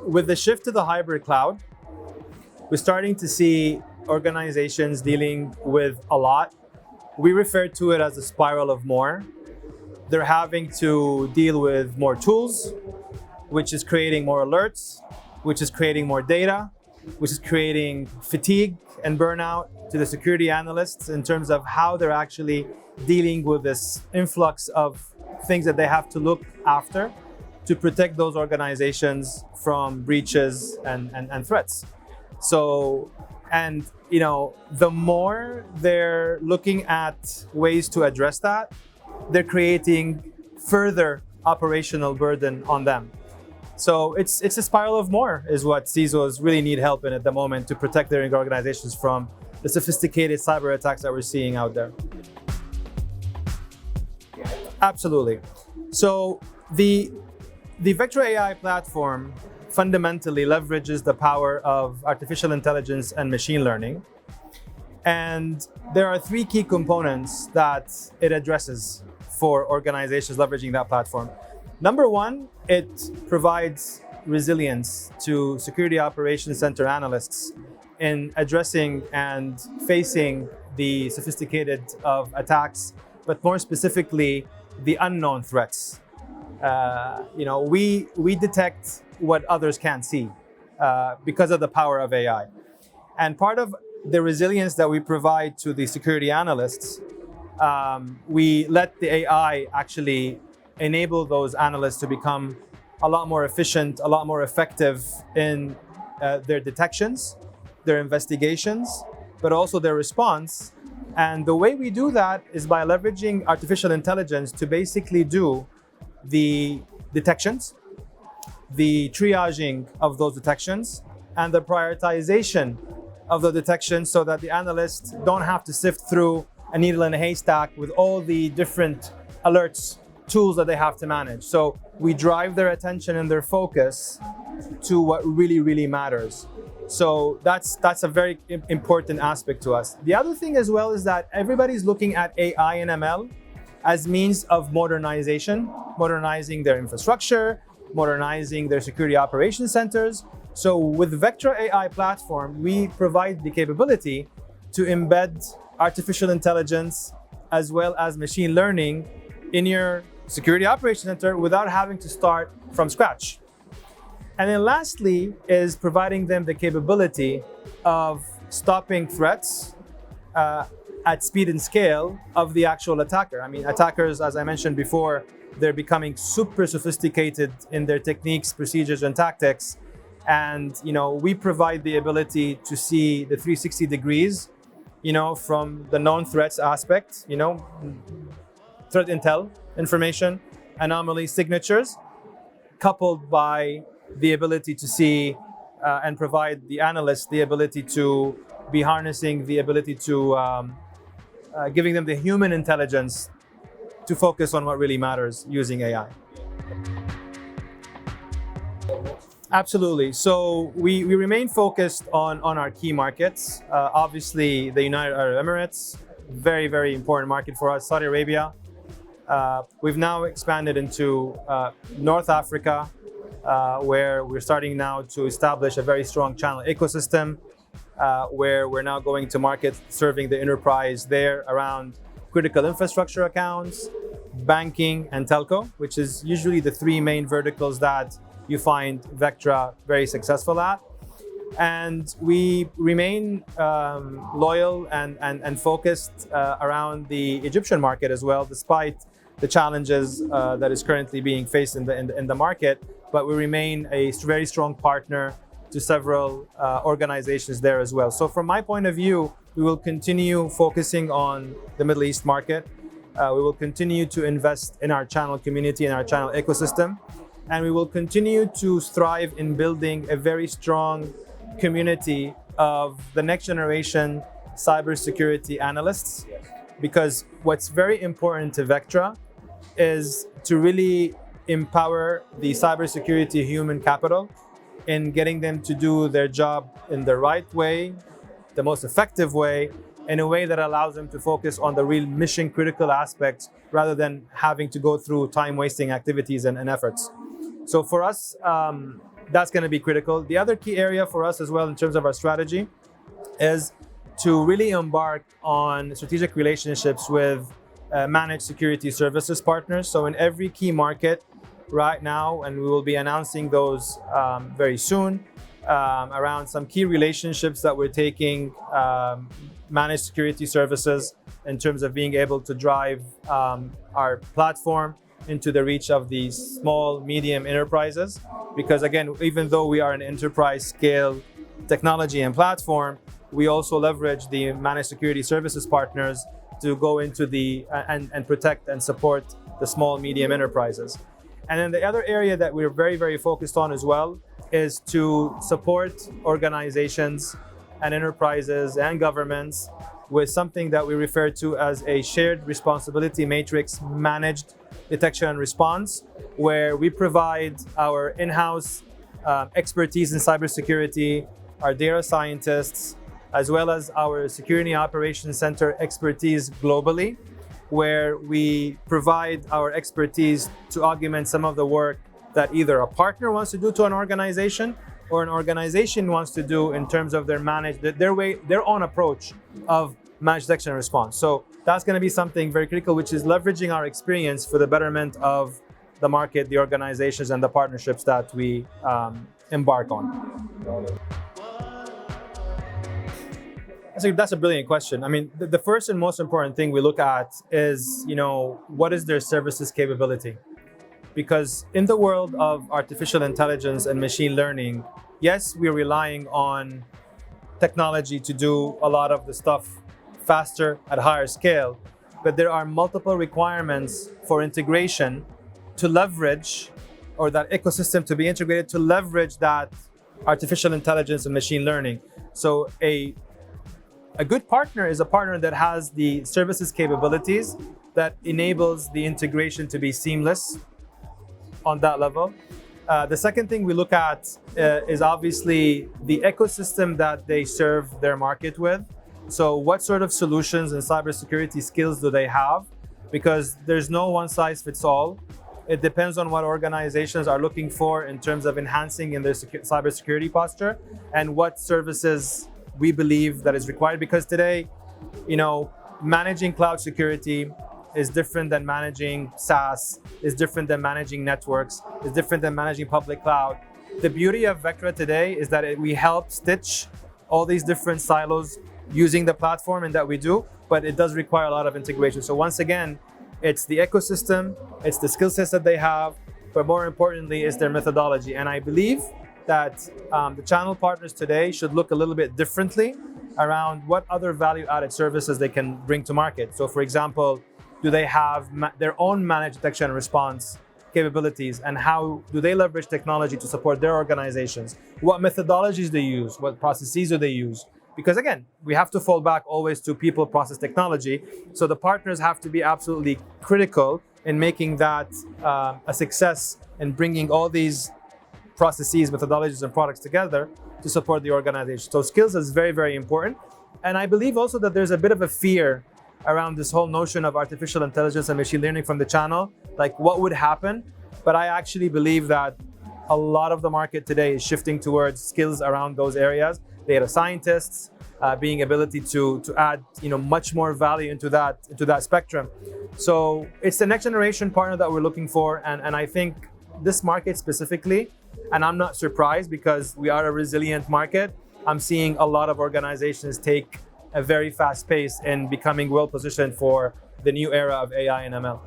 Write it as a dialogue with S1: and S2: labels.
S1: with the shift to the hybrid cloud, we're starting to see organizations dealing with a lot. We refer to it as a spiral of more. They're having to deal with more tools, which is creating more alerts, which is creating more data, which is creating fatigue and burnout to the security analysts in terms of how they're actually dealing with this influx of things that they have to look after to protect those organizations from breaches and threats. So, and the more they're looking at ways to address that, they're creating further operational burden on them. So it's a spiral of more is what CISOs really need help in at the moment to protect their organizations from the sophisticated cyber attacks that we're seeing out there. Absolutely. So the Vectra AI platform fundamentally leverages the power of artificial intelligence and machine learning. And there are three key components that it addresses for organizations leveraging that platform. Number one, it provides resilience to security operations center analysts in addressing and facing the sophisticated of attacks, but more specifically, the unknown threats. We detect what others can't see because of the power of AI. And part of the resilience that we provide to the security analysts, we let the AI actually enable those analysts to become a lot more efficient, a lot more effective in their detections, their investigations, but also their response. And the way we do that is by leveraging artificial intelligence to basically do the detections, the triaging of those detections, and the prioritization of the detections so that the analysts don't have to sift through a needle in a haystack with all the different alerts, tools that they have to manage. So we drive their attention and their focus to what really, really matters. So that's a very important aspect to us. The other thing as well is that everybody's looking at AI and ML as means of modernization, modernizing their infrastructure, modernizing their security operations centers. So with Vectra AI platform, we provide the capability to embed artificial intelligence as well as machine learning in your security operations center without having to start from scratch. And then lastly is providing them the capability of stopping threats at speed and scale of the actual attacker. I mean, attackers, as I mentioned before, they're becoming super sophisticated in their techniques, procedures, and tactics. And we provide the ability to see the 360 degrees, from the known threats aspect, threat intel information, anomaly signatures, coupled by the ability to see and provide the analyst the ability to be harnessing the ability to giving them the human intelligence to focus on what really matters using AI. Absolutely. So we remain focused on our key markets. Obviously, the United Arab Emirates, very, very important market for us. Saudi Arabia. We've now expanded into North Africa, where we're starting now to establish a very strong channel ecosystem, where we're now going to market serving the enterprise there around critical infrastructure accounts, banking, and telco, which is usually the three main verticals that you find Vectra very successful at. And we remain loyal and focused around the Egyptian market as well, despite the challenges that is currently being faced in the market. But we remain a very strong partner to several organizations there as well. So from my point of view, we will continue focusing on the Middle East market. We will continue to invest in our channel community and our channel ecosystem. And we will continue to strive in building a very strong community of the next generation cybersecurity analysts. Because what's very important to Vectra is to really empower the cybersecurity human capital in getting them to do their job in the right way, the most effective way, in a way that allows them to focus on the real mission critical aspects rather than having to go through time wasting activities and efforts. So for us, that's going to be critical. The other key area for us as well in terms of our strategy is to really embark on strategic relationships with managed security services partners. So in every key market right now, and we will be announcing those very soon, around some key relationships that we're taking managed security services in terms of being able to drive our platform into the reach of these small, medium enterprises. Because again, even though we are an enterprise scale technology and platform, we also leverage the managed security services partners to go into the and protect and support the small, medium enterprises. And then the other area that we're very, very focused on as well is to support organizations and enterprises and governments with something that we refer to as a shared responsibility matrix managed detection and response, where we provide our in-house expertise in cybersecurity, our data scientists, as well as our security operations center expertise globally, where we provide our expertise to augment some of the work that either a partner wants to do to an organization or an organization wants to do in terms of their own approach of managed detection and response. So that's going to be something very critical, which is leveraging our experience for the betterment of the market, the organizations, and the partnerships that we embark on. That's a brilliant question. I mean, the first and most important thing we look at is, what is their services capability? Because in the world of artificial intelligence and machine learning, yes, we're relying on technology to do a lot of the stuff faster at higher scale, but there are multiple requirements for integration to leverage, or that ecosystem to be integrated to leverage that artificial intelligence and machine learning. So a good partner is a partner that has the services capabilities that enables the integration to be seamless on that level. The second thing we look at is obviously the ecosystem that they serve their market with. So what sort of solutions and cybersecurity skills do they have? Because there's no one size fits all. It depends on what organizations are looking for in terms of enhancing in their cybersecurity posture and what services we believe that is required. Because today, managing cloud security is different than managing SaaS, is different than managing networks, is different than managing public cloud. The beauty of Vectra today is that we help stitch all these different silos using the platform, and that we do, but it does require a lot of integration. So once again, it's the ecosystem, it's the skill sets that they have, but more importantly, it's their methodology. And I believe that the channel partners today should look a little bit differently around what other value-added services they can bring to market. So for example, do they have their own managed detection and response capabilities, and how do they leverage technology to support their organizations? What methodologies they use, what processes do they use? Because again, we have to fall back always to people, process, technology. So the partners have to be absolutely critical in making that a success and bringing all these processes, methodologies, and products together to support the organization. So skills is very, very important. And I believe also that there's a bit of a fear around this whole notion of artificial intelligence and machine learning from the channel, like what would happen? But I actually believe that a lot of the market today is shifting towards skills around those areas. Data scientists, being ability to add much more value into that spectrum. So it's the next generation partner that we're looking for, and I think this market specifically, and I'm not surprised because we are a resilient market, I'm seeing a lot of organizations take a very fast pace in becoming well positioned for the new era of AI and ML.